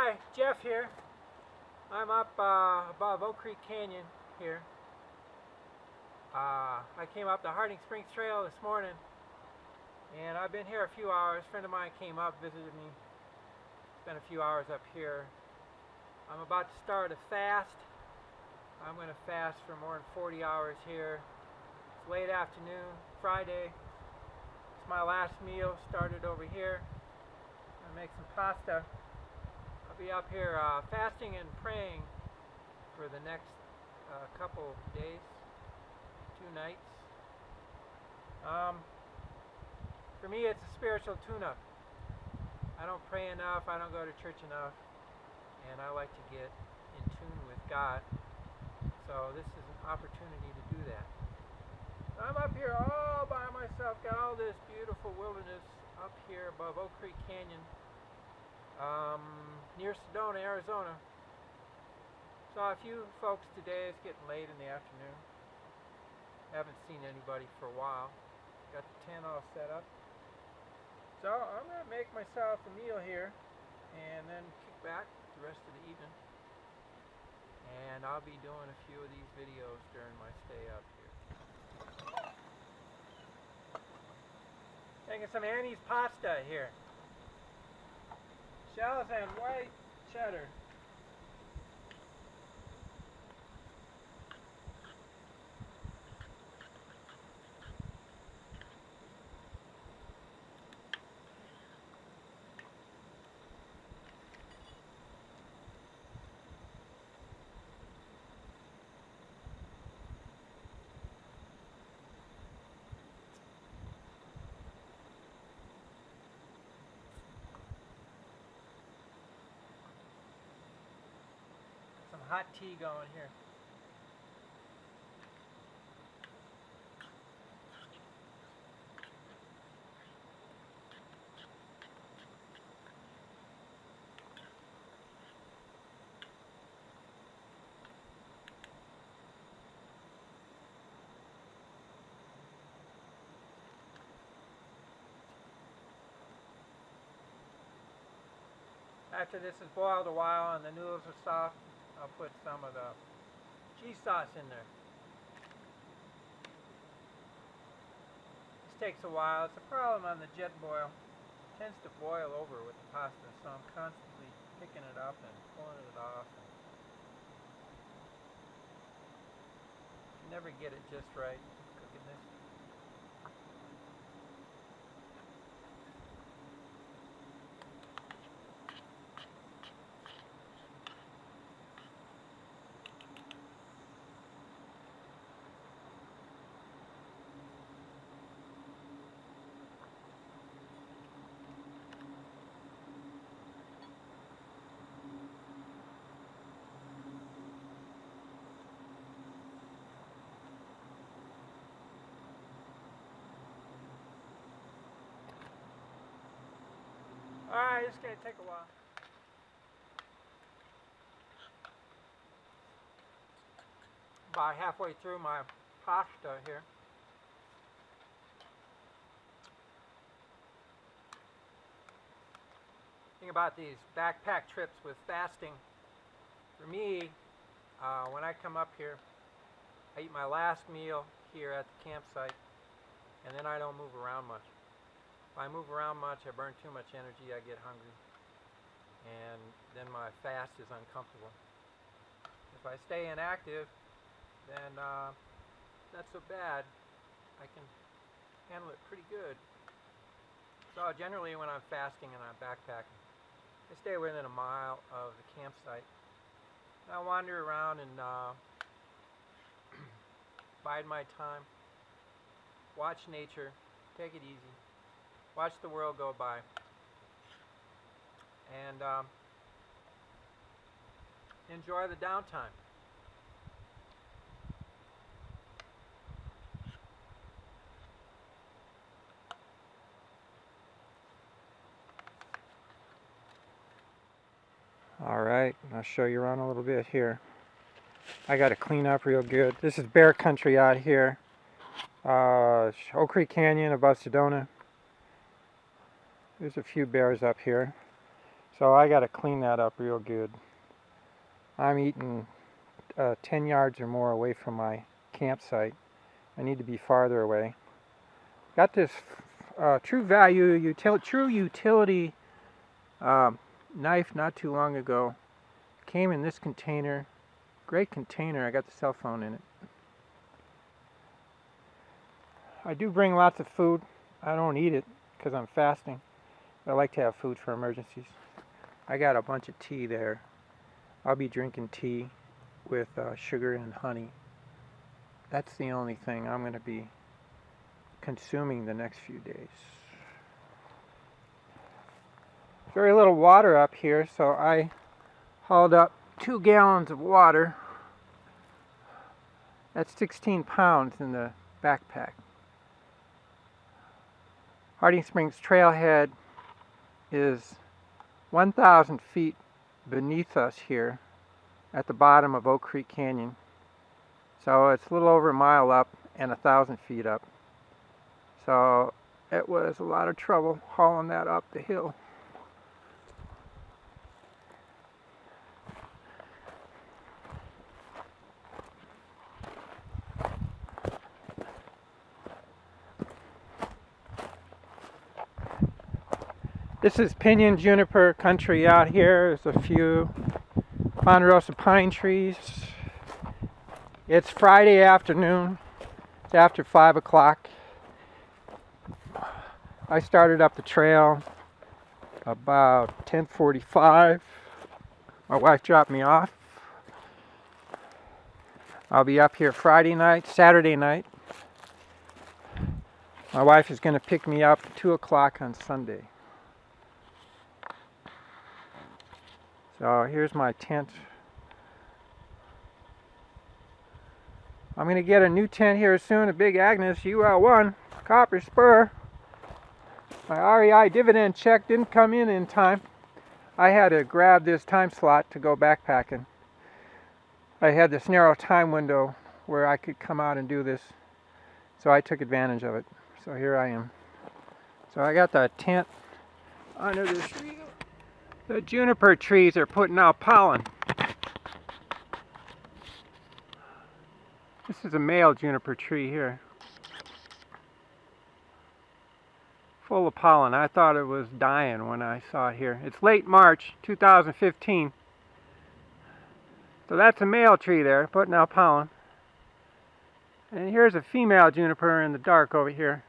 Hi, Jeff here. I'm up above Oak Creek Canyon here. I came up the Harding Springs Trail this morning, and I've been here a few hours. A friend of mine came up, visited me, spent a few hours up here. I'm about to start a fast. I'm going to fast for more than 40 hours here. It's late afternoon, Friday. It's my last meal, started over here. I'm going to make some pasta. I'll be up here fasting and praying for the next couple days, 2 nights. For me, it's a spiritual tune-up. I don't pray enough, I don't go to church enough, and I like to get in tune with God. So this is an opportunity to do that. I'm up here all by myself, got all this beautiful wilderness up here above Oak Creek Canyon, near Sedona, Arizona. Saw a few folks today. It's getting late in the afternoon. Haven't seen anybody for a while. Got the tent all set up. So I'm going to make myself a meal here and then kick back the rest of the evening. And I'll be doing a few of these videos during my stay up here. Making some Annie's pasta here. Shells and white cheddar. Some hot tea going here. After this is boiled a while and the noodles are soft, I'll put some of the cheese sauce in there. This takes a while. It's a problem on the jet boil. It tends to boil over with the pasta, so I'm constantly picking it up and pulling it off. Never get it just right cooking this. Alright, it's going to take a while. About halfway through my pasta here. Think about these backpack trips with fasting. For me, when I come up here, I eat my last meal here at the campsite, and then I don't move around much. If I move around much, I burn too much energy, I get hungry, and then my fast is uncomfortable. If I stay inactive, then not so bad. I can handle it pretty good. So generally when I'm fasting and I'm backpacking, I stay within a mile of the campsite. And I wander around and bide my time, watch nature, take it easy, watch the world go by, and enjoy the downtime. Alright, I'll show you around a little bit here. I got to clean up real good. This is bear country out here. Oak Creek Canyon above Sedona. There's a few bears up here. So I got to clean that up real good. I'm eating 10 yards or more away from my campsite. I need to be farther away. Got this true utility knife not too long ago. Came in this container. Great container. I got the cell phone in it. I do bring lots of food. I don't eat it because I'm fasting. But I like to have food for emergencies. I got a bunch of tea there. I'll be drinking tea with sugar and honey. That's the only thing I'm going to be consuming the next few days. Very little water up here, so I hauled up 2 gallons of water. That's 16 pounds in the backpack. Harding Springs Trailhead is 1,000 feet beneath us here at the bottom of Oak Creek Canyon. So it's a little over a mile up and 1,000 feet up. So it was a lot of trouble hauling that up the hill. This is pinyon juniper country out here. There's a few ponderosa pine trees. It's Friday afternoon. It's after 5 o'clock. I started up the trail about 10:45. My wife dropped me off. I'll be up here Friday night, Saturday night. My wife is going to pick me up at 2 o'clock on Sunday. So here's my tent. I'm going to get a new tent here soon, a Big Agnes UL1 copper spur. My REI dividend check didn't come in time. I had to grab this time slot to go backpacking. I had this narrow time window where I could come out and do this, so I took advantage of it. So here I am. So I got the tent under this tree. The juniper trees are putting out pollen. This is a male juniper tree here. Full of pollen. I thought it was dying when I saw it here. It's late March 2015. So that's a male tree there putting out pollen. And here's a female juniper in the dark over here.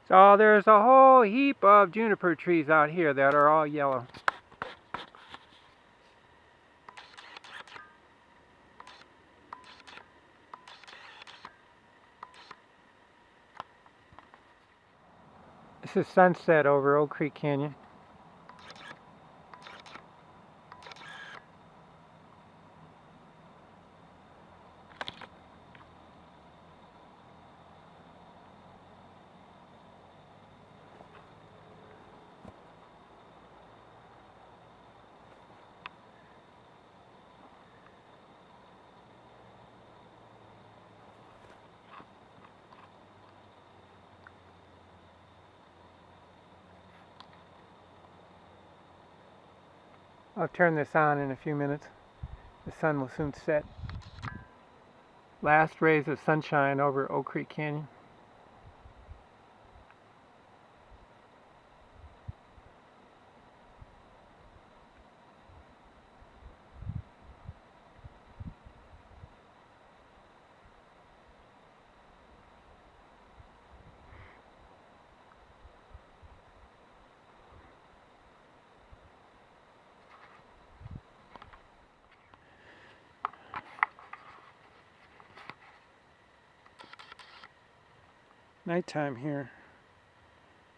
So there's a whole heap of juniper trees out here that are all yellow. This is sunset over Oak Creek Canyon. I'll turn this on in a few minutes. The sun will soon set. Last rays of sunshine over Oak Creek Canyon. Nighttime here.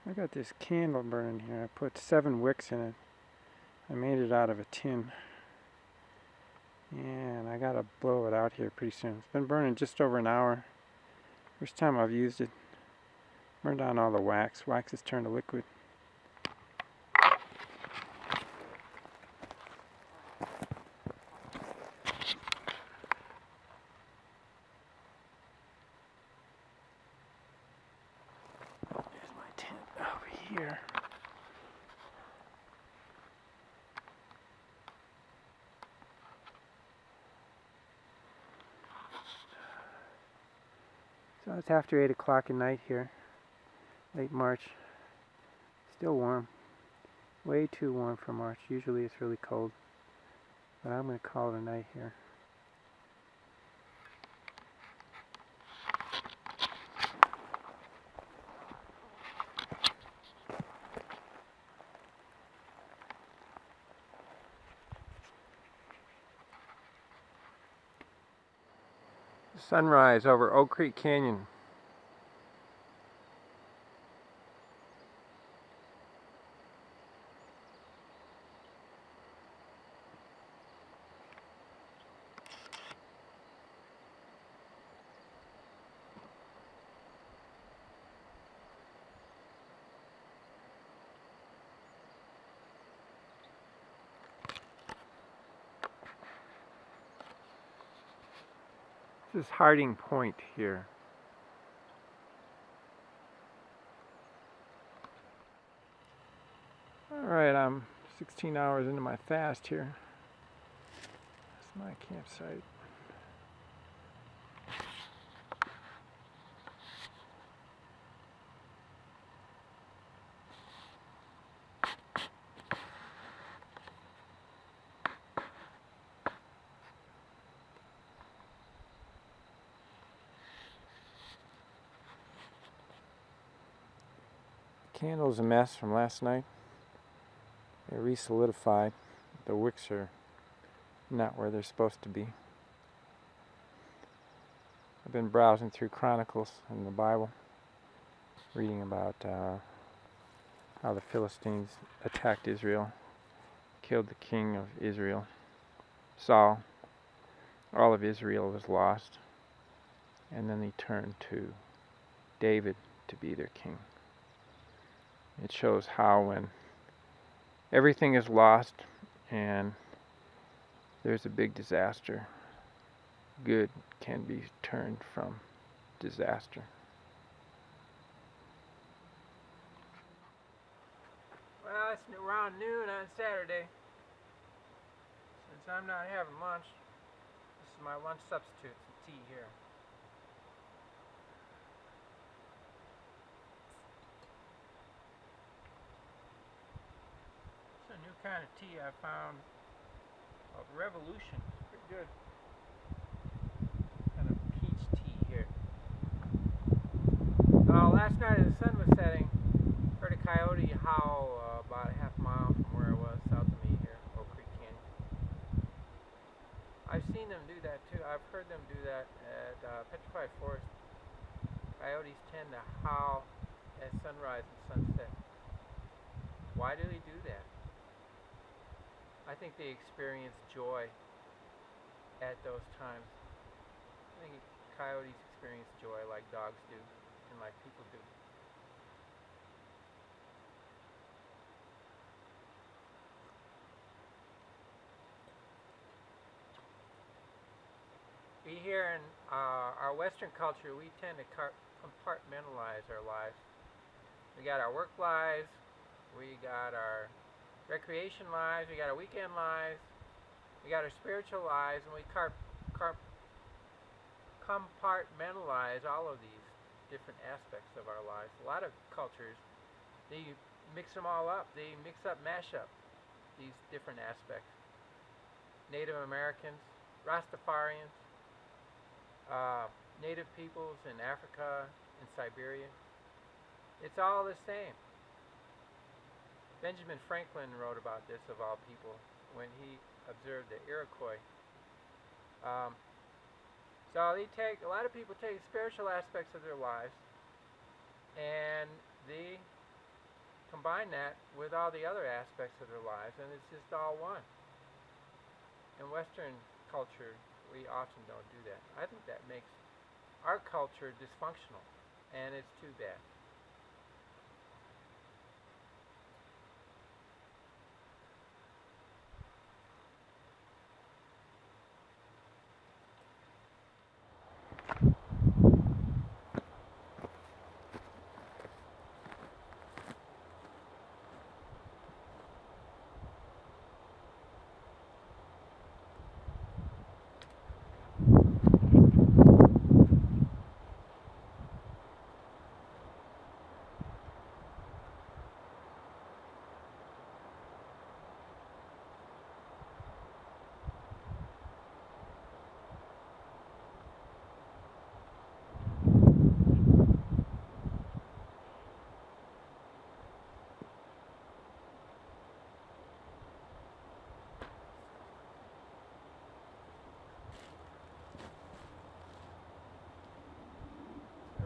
I got this candle burning here. I put 7 wicks in it. I made it out of a tin. And I gotta blow it out here pretty soon. It's been burning just over an hour. First time I've used it. Burned down all the wax. Wax has turned to liquid. here. So it's after 8 o'clock at night here, late March. Still warm. Way too warm for March. Usually it's really cold. But I'm going to call it a night here. Sunrise over Oak Creek Canyon. This is Harding Point here. Alright, I'm 16 hours into my fast here. That's my campsite. Candle's a mess from last night. They're re-solidified. The wicks are not where they're supposed to be. I've been browsing through Chronicles in the Bible, reading about how the Philistines attacked Israel, killed the king of Israel, Saul. All of Israel was lost, and then they turned to David to be their king. It shows how when everything is lost and there's a big disaster, good can be turned from disaster. Well, it's around noon on Saturday. Since I'm not having lunch, this is my lunch substitute, some tea here. New kind of tea I found of Revolution. Pretty good. Kind of peach tea here. Last night as the sun was setting, heard a coyote howl about a half mile from where I was, south of me here, Oak Creek Canyon. I've seen them do that too. I've heard them do that at Petrified Forest. Coyotes tend to howl at sunrise and sunset. Why do they do that? I think they experience joy at those times. I think coyotes experience joy like dogs do and like people do. We here in our Western culture, we tend to compartmentalize our lives. We got our work lives, we got our recreation lives, we got our weekend lives, we got our spiritual lives, and we compartmentalize all of these different aspects of our lives. A lot of cultures, they mix them all up. They mix up, mash up these different aspects. Native Americans, Rastafarians, Native peoples in Africa, in Siberia. It's all the same. Benjamin Franklin wrote about this, of all people, when he observed the Iroquois. So a lot of people take spiritual aspects of their lives and they combine that with all the other aspects of their lives, and it's just all one. In Western culture, we often don't do that. I think that makes our culture dysfunctional, and it's too bad.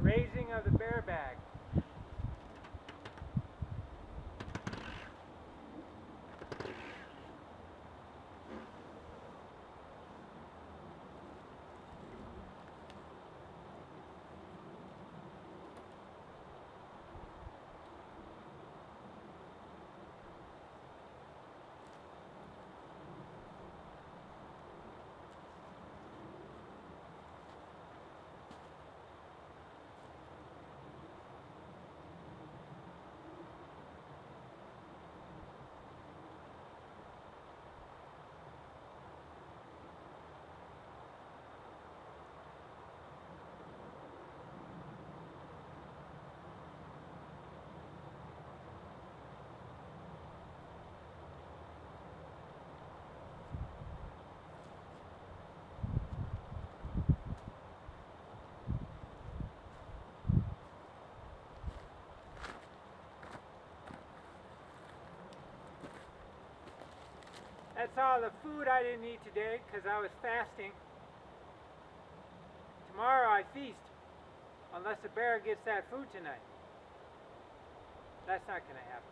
Raising of the bear bag. That's all the food I didn't eat today because I was fasting. Tomorrow I feast, unless the bear gets that food tonight. That's not going to happen.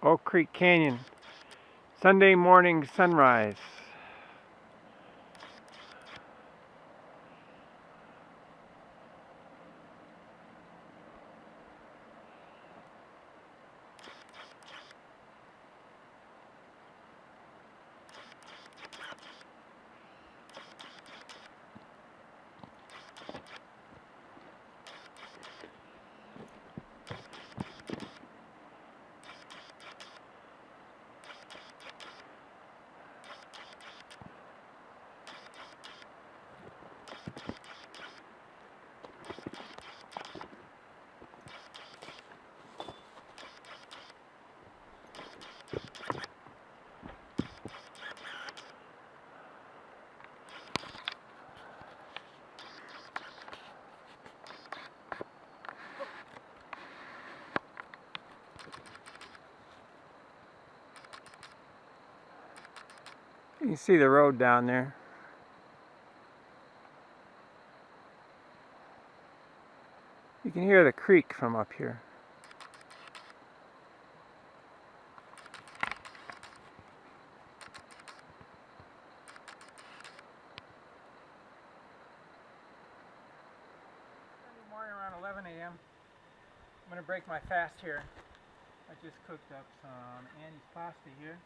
Oak Creek Canyon, Sunday morning sunrise. You can see the road down there. You can hear the creek from up here. Sunday morning around 11 a.m. I'm going to break my fast here. I just cooked up some Annie's pasta here.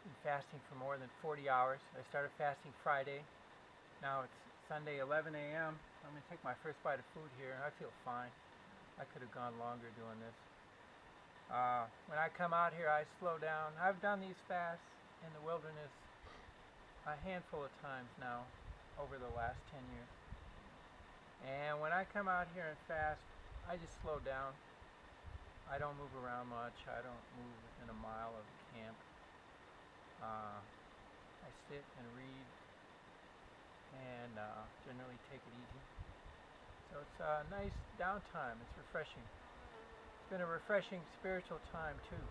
Been fasting for more than 40 hours. I started fasting Friday. Now it's Sunday 11 a.m. I'm going to take my first bite of food here. I feel fine. I could have gone longer doing this. When I come out here, I slow down. I've done these fasts in the wilderness a handful of times now over the last 10 years. And when I come out here and fast, I just slow down. I don't move around much. I don't move within a mile of the camp. I sit and read and generally take it easy. So it's a nice downtime. It's refreshing. It's been a refreshing spiritual time too.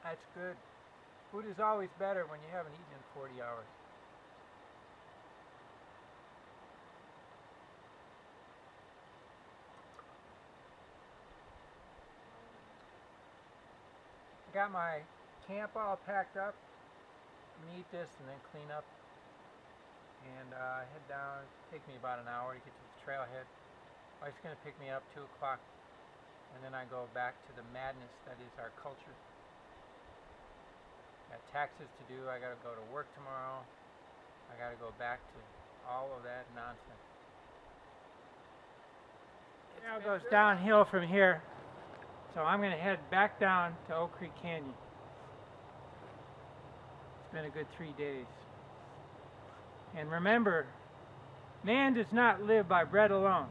That's good. Food is always better when you haven't eaten in 40 hours. I got my camp all packed up. I'm gonna eat this and then clean up and head down. Take me about an hour to get to the trailhead. Wife's gonna pick me up 2 o'clock, and then I go back to the madness that is our culture. Got taxes to do. I got to go to work tomorrow. I got to go back to all of that nonsense. Now it been goes good. downhill from here, so I'm going to head back down to Oak Creek Canyon. It's been a good 3 days. And remember, man does not live by bread alone,